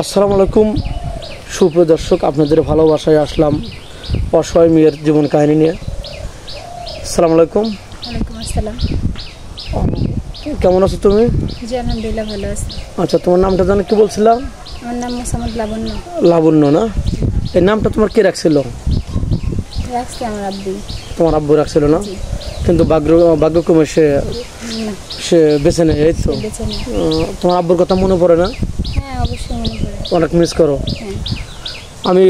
আসসালামু আলাইকুম সুপ্রিয় দর্শক, আপনাদের ভালোবাসায় আসলাম অসহায় মেয়ের জীবন কাহিনী নিয়ে। আসসালামু আলাইকুম। ওয়ালাইকুম আসসালাম। কেমন আছো তুমি? জি আলহামদুলিল্লাহ ভালো আছি। আচ্ছা, তোমার নামটা জানো কি বলছিলাম? আমার নাম মোসাম্মদ লাবণ্য। লাবণ্য না? এই নামটা তোমার কে রাখছিল? রাখছি আমার আব্বু। তোমার আব্বু রাখছিল না? কিন্তু ভাগ্যক্রমে সে বেছে নেয়, এই তো? তোমার আব্বুর কথা মনে পড়ে না? হ্যাঁ অবশ্যই মনে পড়ে। অনেক মিস করো? হ্যাঁ। আমি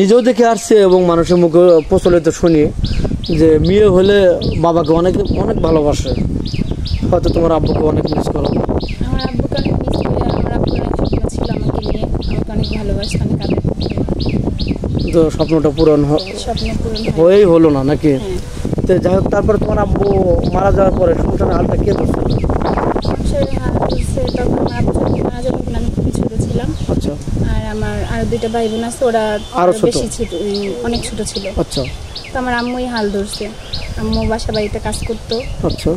নিজেও দেখে আসছি এবং মানুষের মুখে প্রচলিত শুনি যে মেয়ে হলে বাবাকে অনেক অনেক ভালোবাসে। হয়তো তোমার আব্বুকে অনেক মিস করো। আমার আব্বুকে অনেক মিস করি। আমার আব্বুর এক স্বপ্ন ছিল আমাকে নিয়ে, আমাকে অনেক ভালোবাসে, অনেক আদর করতো। তো স্বপ্নটা পূরণ হয়েই হলো না নাকি? তো যাই হোক, তারপরে তোমার আব্বু মারা যাওয়ার পরে সংসারের হালটা কে ধরছিল? সংসারের হাল ধরছে তখন আব্বু মারা যাওয়ার তখন আমি খুবই ছোট ছিলাম। আচ্ছা। আর আমার আরো দুইটা ভাই বোন আছে, ওরা আরো বেশি ছিল, অনেক ছোট ছিল। আচ্ছা। তো আমার আম্মুই হাল ধরছে। আম্মু বাসা বাড়িতে কাজ করতো। আচ্ছা।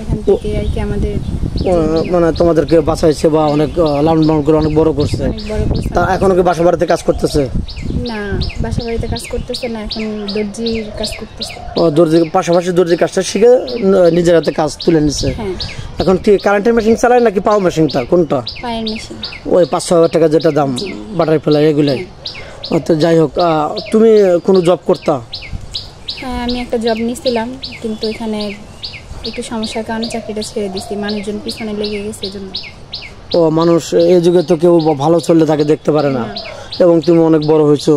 এখান থেকে আর কি আমাদের মানে তোমাদেরকে বাঁচাইছে বা অনেক লালন পালন করে অনেক বড় করছে। তা এখনো কি বাসা বাড়িতে কাজ করতেছে? না, বাসা বাড়িতে কাজ করতেছে না, এখন দর্জির কাজ করতেছে। ও, দর্জি, পাশাপাশি দর্জির কাজটা শিখে নিজের হাতে কাজ তুলে নিচ্ছে। এখন কি কারেন্টের মেশিন চালায় নাকি পাওয়ার মেশিনটা? কোনটা? পায়ের মেশিন। ওই 5-6 হাজার টাকা যেটা দাম বাটারফ্লাই এগুলাই। তো যাই হোক, তুমি কোনো জব করতা? হ্যাঁ, আমি একটা জব নিয়েছিলাম, কিন্তু এখানে একটু সমস্যার কারণে চাকরিটা ছেড়ে দিছি। মানুষজন পিছনে লেগে গেছে এজন্য। ও, মানুষ এই যুগে তো কেউ ভালো চললে তাকে দেখতে পারে না। এবং তুমি অনেক বড় হয়েছো,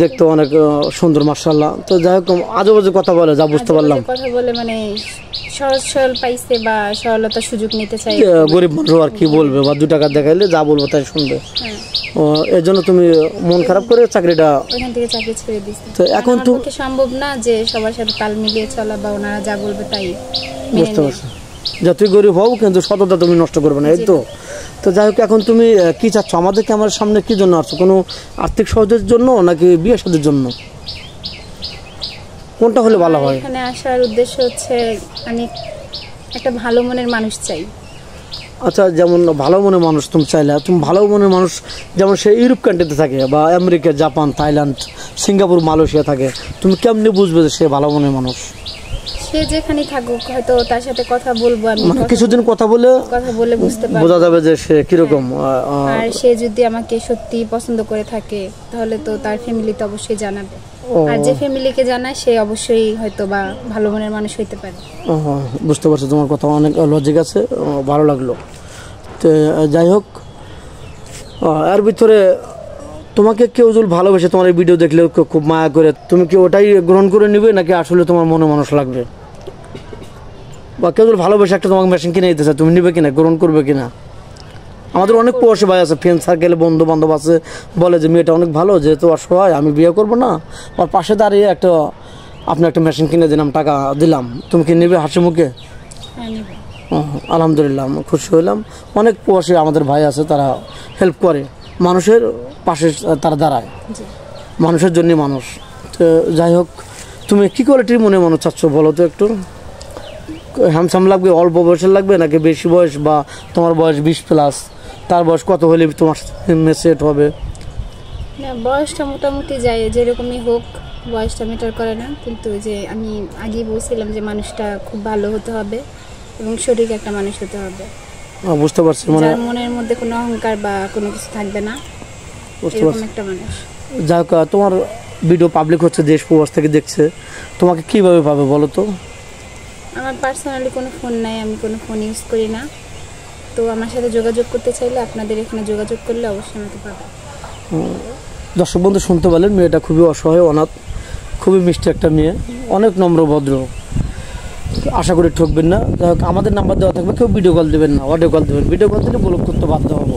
দেখতে অনেক সুন্দর মাশাআল্লাহ। তো যাই হোক, আজে বাজে কথা বলে, যা বুঝতে পারলাম। কথা বলে মানে সহজ সরল পাইছে বা সরলতার সুযোগ নিতে চাই। গরিব মানুষ আর কি বলবে, বা 2 টাকা দেখাইলে যা বলবো তাই শুনবে। এর জন্য তুমি মন খারাপ করে চাকরিটা ওখান থেকে চাকরি ছেড়ে দিছি। তো এখন তো সম্ভব না যে সবার সাথে তাল মিলিয়ে চলা বা ওনারা যা বলবে তাই বুঝতে পারছো। যতই গরিব হও কিন্তু সততা তুমি নষ্ট করবে না, এই তো? তো যাই হোক, এখন তুমি কি চাচ্ছ? আমাদেরকে আমার সামনে কি জন্য আসছো? কোনো আর্থিক সহযোগের জন্য নাকি বিয়ে শাদীর জন্য? কোনটা হলে ভালো হয়? এখানে আসার উদ্দেশ্য হচ্ছে আমি একটা ভালো মনের মানুষ চাই। আচ্ছা, যেমন ভালো মনের মানুষ তুমি চাইলে, তুমি ভালো মনের মানুষ যেমন সে ইউরোপ কান্ট্রিতে থাকে বা America, Japan, Thailand, Singapore, Malaysia থাকে, তুমি কেমনি বুঝবে যে সে ভালো মনের মানুষ? সে যেখানে থাকুক, হয়তো তার সাথে কথা বলবো আমি, মানে কিছুদিন কথা বলে বুঝতে পারবো, বোঝা যাবে যে সে কিরকম। আর সে যদি আমাকে সত্যি পছন্দ করে থাকে তাহলে তো তার ফ্যামিলি তো অবশ্যই জানাবে। আর যে ফ্যামিলিকে জানায় সে অবশ্যই হয়তো বা ভালো মনের মানুষ হইতে পারে। বুঝতে পারছো, তোমার কথা অনেক লজিক আছে, ভালো লাগলো। তো যাই হোক, এর ভিতরে তোমাকে কেউ যদি ভালোবেসে তোমার এই ভিডিও দেখলে খুব মায়া করে, তুমি কি ওটাই গ্রহণ করে নিবে নাকি আসলে তোমার মনে মানুষ লাগবে? বা কেউ যদি ভালোবেসে একটা তোমাকে মেশিন কিনে দিতে চায়, তুমি নিবে কিনা, গ্রহণ করবে কিনা? আমাদের অনেক প্রবাসী ভাই আছে, ফ্রেন্ড সার্কেলে বন্ধু বান্ধব আছে, বলে যে মেয়েটা অনেক ভালো, যেহেতু অসহায়, আমি বিয়ে করবো না, ওর পাশে দাঁড়িয়ে আপনি একটা মেশিন কিনে দিলাম, টাকা দিলাম, তুমি কি নিবে হাসি মুখে? আলহামদুলিল্লাহ, আমি খুশি হইলাম। অনেক প্রবাসী আমাদের ভাই আছে, তারা হেল্প করে, মানুষের পাশে তারা দাঁড়ায়, মানুষের জন্য মানুষ। তো যাই হোক, তুমি কি কোয়ালিটির মনে মানুষ চাচ্ছ বলো তো একটু? হ্যান্ডসাম লাগবে, অল্প বয়সের লাগবে নাকি বেশি বয়স, বা তোমার বয়স 20+, তার বয়স কত হলে তোমার সেট হবে? না, বয়সটা মোটামুটি যায়, যেরকমই হোক বয়সটা ম্যাটার করে না। কিন্তু যে আমি আগেই বলছিলাম যে মানুষটা খুব ভালো হতে হবে এবং সঠিক একটা মানুষ হতে হবে। বুঝতে পারছি, মানে যার মনের মধ্যে কোনো অহংকার বা কোনো কিছু থাকবে না, এরকম একটা মানুষ। যাই হোক, তোমার ভিডিও পাবলিক হচ্ছে, দেশ প্রবাস থেকে দেখছে, তোমাকে কিভাবে পাবে বলো তো? আমার পার্সোনালি কোনো ফোন নাই, আমি কোনো ফোন ইউজ করি না। তো আমার সাথে যোগাযোগ করতে চাইলে আপনাদের এখানে যোগাযোগ করলে অবশ্যই আমাকে পাবে। দর্শক বন্ধু শুনতে পারলেন, মেয়েটা খুবই অসহায়, অনাথ, খুবই মিষ্টি একটা মেয়ে, অনেক নম্র ভদ্র, আশা করি ঠকবেন না। যাই হোক, আমাদের নাম্বার দেওয়া থাকবে, কেউ ভিডিও কল দেবেন না, অডিও কল দেবেন। ভিডিও কল দিলে ব্লক করতে বাধ্য হবো।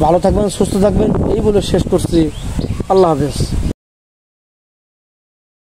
ভালো থাকবেন, সুস্থ থাকবেন, এই বলে শেষ করছি। আল্লাহ হাফেজ।